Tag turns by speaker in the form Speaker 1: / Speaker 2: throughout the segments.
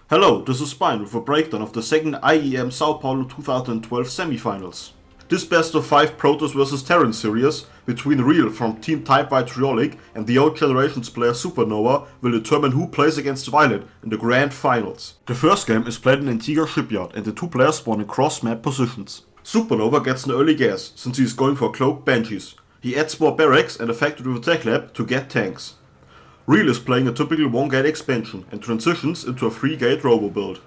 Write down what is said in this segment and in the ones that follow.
Speaker 1: Hello, this is Spine with a breakdown of the second IEM Sao Paulo 2012 Semifinals. This best of 5 Protoss vs Terran series between Real from Team Type.Vitriolic and the old generations player SuperNoVa will determine who plays against Violet in the grand finals. The first game is played in Antigua Shipyard and the two players spawn in cross-map positions. SuperNoVa gets an early gas since he is going for cloaked Banshees. He adds more barracks and a factory with a tech lab to get tanks. Real is playing a typical 1-gate expansion and transitions into a 3-gate robo build.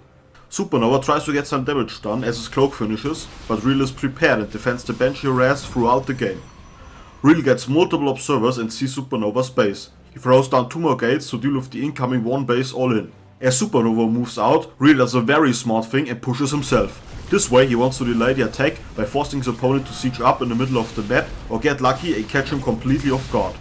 Speaker 1: SuperNoVa tries to get some damage done as his cloak finishes, but Real is prepared and defends the Banshee harass throughout the game. Real gets multiple observers and sees SuperNoVa's base. He throws down 2 more gates to deal with the incoming 1 base all in. As SuperNoVa moves out, Real does a very smart thing and pushes himself. This way he wants to delay the attack by forcing his opponent to siege up in the middle of the map or get lucky and catch him completely off guard.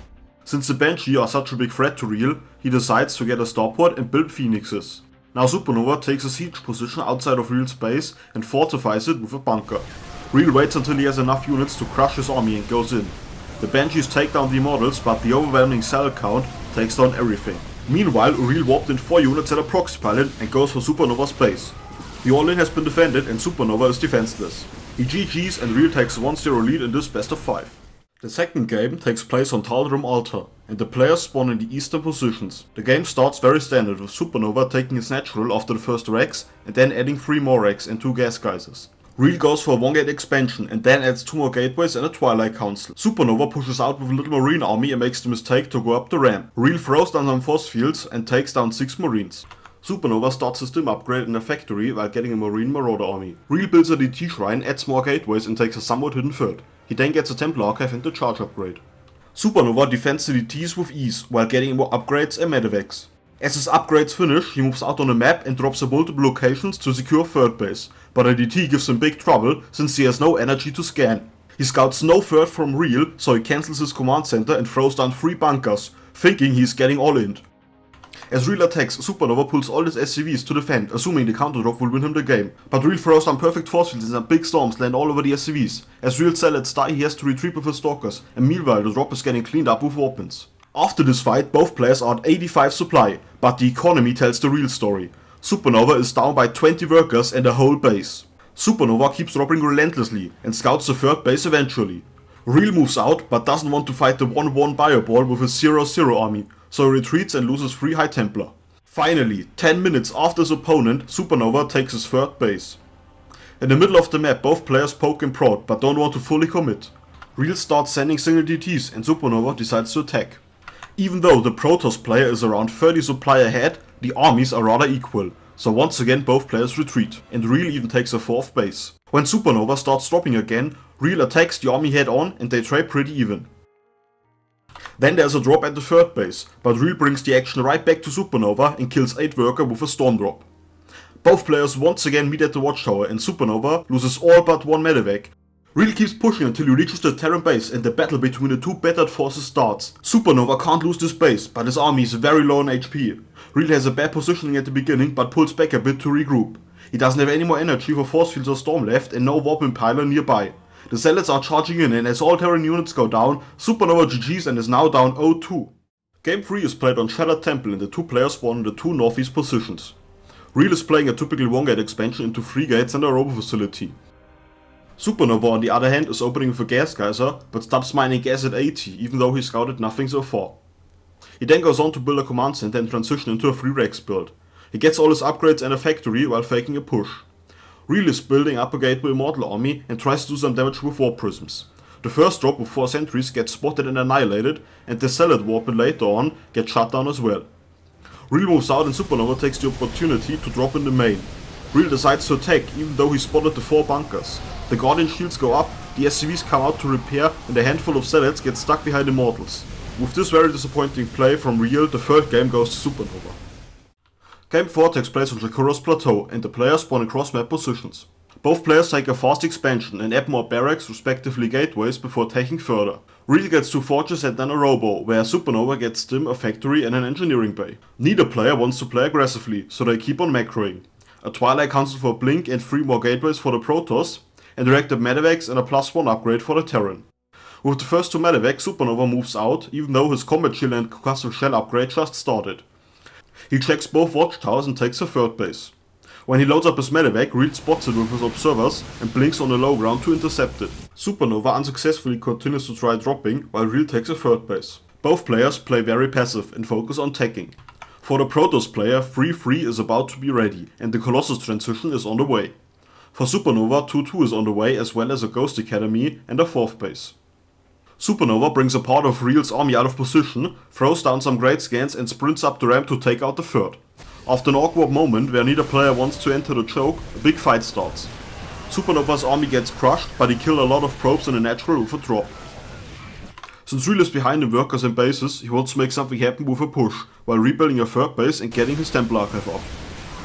Speaker 1: Since the Banshee are such a big threat to Real, he decides to get a starport and build Phoenixes. Now SuperNoVa takes a siege position outside of Real's base and fortifies it with a bunker. Real waits until he has enough units to crush his army and goes in. The Banshees take down the Immortals, but the overwhelming cell count takes down everything. Meanwhile, Real warped in 4 units at a proxy pilot and goes for SuperNoVa's base. The all-in has been defended and SuperNoVa is defenseless. He GG's and Real takes a 1-0 lead in this best of 5. The second game takes place on Tal'Darim Altar, and the players spawn in the eastern positions. The game starts very standard with SuperNoVa taking his natural after the first Rex and then adding 3 more Rex and 2 gas geysers. Real goes for a 1-gate expansion and then adds 2 more gateways and a Twilight Council. SuperNoVa pushes out with a little marine army and makes the mistake to go up the ramp. Real throws down some force fields and takes down 6 marines. SuperNoVa starts his stim upgrade in a factory while getting a marine marauder army. Real builds a DT shrine, adds more gateways and takes a somewhat hidden third. He then gets a Templar Archive and the charge upgrade. SuperNoVa defends the DTs with ease while getting more upgrades and medevacs. As his upgrades finish, he moves out on the map and drops at multiple locations to secure third base, but a DT gives him big trouble since he has no energy to scan. He scouts no third from Real, so he cancels his command center and throws down 3 bunkers, thinking he is getting all in. As Real attacks, SuperNoVa pulls all his SCVs to defend, assuming the counter drop will win him the game. But Real throws down perfect force fields and some big storms land all over the SCVs. As Real's zealots die, he has to retreat with his stalkers, and meanwhile the drop is getting cleaned up with warpins. After this fight, both players are at 85 supply, but the economy tells the real story. SuperNoVa is down by 20 workers and a whole base. SuperNoVa keeps dropping relentlessly and scouts the third base eventually. Real moves out, but doesn't want to fight the 1-1 Bioball with his 0-0 army, so he retreats and loses 3 High Templar. Finally, 10 minutes after his opponent, SuperNoVa takes his third base. In the middle of the map, both players poke and prod, but don't want to fully commit. Real starts sending single DTs and SuperNoVa decides to attack. Even though the Protoss player is around 30 supply ahead, the armies are rather equal, so once again both players retreat, and Real even takes a 4th base. When SuperNoVa starts dropping again, Real attacks the army head on and they trade pretty even. Then there's a drop at the third base, but Real brings the action right back to SuperNoVa and kills 8 worker with a storm drop. Both players once again meet at the watchtower and SuperNoVa loses all but 1 medevac. Real keeps pushing until he reaches the Terran base and the battle between the 2 battered forces starts. SuperNoVa can't lose this base, but his army is very low on HP. Real has a bad positioning at the beginning but pulls back a bit to regroup. He doesn't have any more energy for force fields or storm left and no warp impeller nearby. The zealots are charging in and as all Terran units go down, SuperNoVa GG's and is now down 0-2. Game 3 is played on Shattered Temple and the 2 players spawn in the 2 northeast positions. Real is playing a typical 1-gate expansion into 3 gates and a robo facility. SuperNoVa on the other hand is opening with a gas geyser but stops mining gas at 80 even though he scouted nothing so far. He then goes on to build a command center and transition into a 3-Rex build. He gets all his upgrades and a factory while faking a push. Real is building up a Gateway Immortal army and tries to do some damage with warp prisms. The first drop with 4 sentries gets spotted and annihilated, and the Zealot warpin later on gets shut down as well. Real moves out and SuperNoVa takes the opportunity to drop in the main. Real decides to attack even though he spotted the 4 bunkers. The Guardian shields go up, the SCVs come out to repair and a handful of Zealots get stuck behind Immortals. With this very disappointing play from Real, the third game goes to SuperNoVa. Game 4 takes place on Shakura's plateau and the players spawn in cross-map positions. Both players take a fast expansion and add more barracks, respectively gateways, before taking further. Real gets 2 forges and then a robo, where SuperNoVa gets stim, a factory and an engineering bay. Neither player wants to play aggressively, so they keep on macroing. A Twilight Council for Blink and 3 more gateways for the Protoss, and directed medevacs and a +1 upgrade for the Terran. With the first 2 medevacs, SuperNoVa moves out, even though his combat shield and concussive shell upgrade just started. He checks both watchtowers and takes a third base. When he loads up his medevac, Real spots it with his observers and blinks on the low ground to intercept it. SuperNoVa unsuccessfully continues to try dropping while Real takes a third base. Both players play very passive and focus on tagging. For the Protoss player, 3-3 is about to be ready and the Colossus transition is on the way. For SuperNoVa, 2-2 is on the way as well as a Ghost Academy and a fourth base. SuperNoVa brings a part of Real's army out of position, throws down some great scans and sprints up the ramp to take out the third. After an awkward moment where neither player wants to enter the choke, a big fight starts. SuperNoVa's army gets crushed, but he killed a lot of probes in a natural with a drop. Since Real is behind in workers and bases, he wants to make something happen with a push, while rebuilding a third base and getting his Temple Archive up.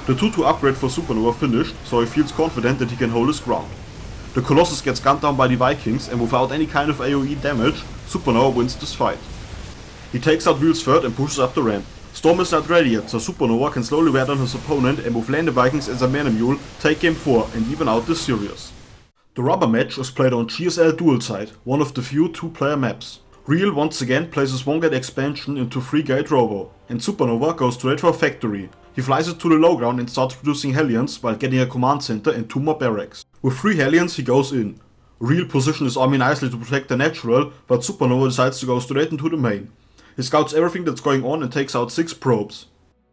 Speaker 1: The 2-2 upgrade for SuperNoVa finished, so he feels confident that he can hold his ground. The Colossus gets gunned down by the Vikings and without any kind of AoE damage, SuperNoVa wins this fight. He takes out Real's third and pushes up the ramp. Storm is not ready yet, so SuperNoVa can slowly wear down his opponent and with Land the Vikings as a mana mule, take game 4 and even out this series. The rubber match is played on GSL Dual Side, one of the few 2-player maps. Real once again places 1-gate expansion into 3-gate Robo, and SuperNoVa goes straight for a factory. He flies it to the low ground and starts producing Hellions while getting a command center and 2 more barracks. With 3 Hellions he goes in. Real positions his army nicely to protect the natural, but SuperNoVa decides to go straight into the main. He scouts everything that's going on and takes out 6 probes.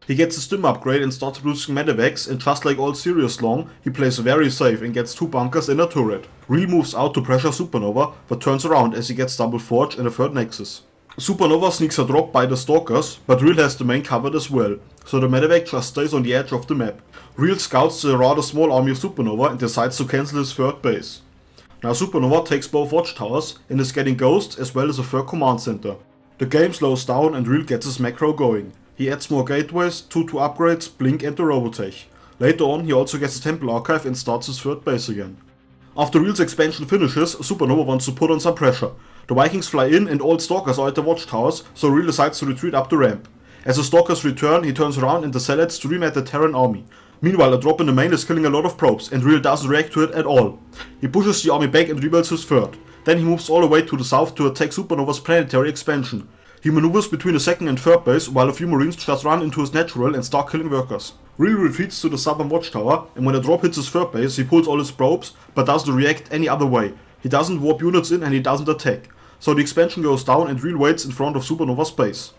Speaker 1: He gets a stim upgrade and starts producing medevacs, and just like all series long, he plays very safe and gets 2 bunkers and a turret. Real moves out to pressure SuperNoVa, but turns around as he gets double forge and a third nexus. SuperNoVa sneaks a drop by the stalkers, but Real has the main covered as well, so the medevac just stays on the edge of the map. Real scouts the rather small army of SuperNoVa and decides to cancel his third base. Now SuperNoVa takes both watchtowers and is getting ghosts as well as a third command center. The game slows down and Real gets his macro going. He adds more gateways, 2-2 upgrades, Blink and the Robotech. Later on he also gets a Temple Archive and starts his third base again. After Real's expansion finishes, SuperNoVa wants to put on some pressure. The Vikings fly in and all stalkers are at the watchtowers, so Real decides to retreat up the ramp. As the stalkers return, he turns around and the Zealots stream at the Terran army. Meanwhile, a drop in the main is killing a lot of probes and Real doesn't react to it at all. He pushes the army back and rebuilds his third. Then he moves all the way to the south to attack SuperNoVa's planetary expansion. He maneuvers between the second and third base while a few marines just run into his natural and start killing workers. Real retreats to the southern watchtower, and when a drop hits his third base he pulls all his probes but doesn't react any other way. He doesn't warp units in and he doesn't attack. So the expansion goes down and Real waits in front of SuperNoVa's base.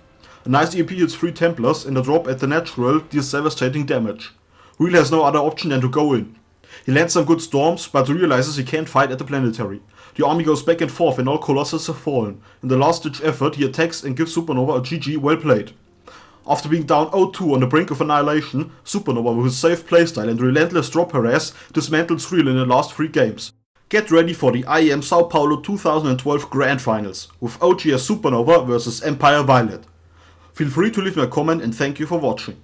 Speaker 1: A nice EMP hits 3 Templars and a drop at the natural deals devastating damage. Real has no other option than to go in. He lands some good storms, but realizes he can't fight at the planetary. The army goes back and forth and all Colossus have fallen. In the last ditch effort he attacks and gives SuperNoVa a GG well played. After being down 0-2 on the brink of annihilation, SuperNoVa with his safe playstyle and relentless drop harass dismantles Real in the last 3 games. Get ready for the IEM Sao Paulo 2012 Grand Finals, with OG as SuperNoVa vs Empire Violet. Feel free to leave me a comment and thank you for watching.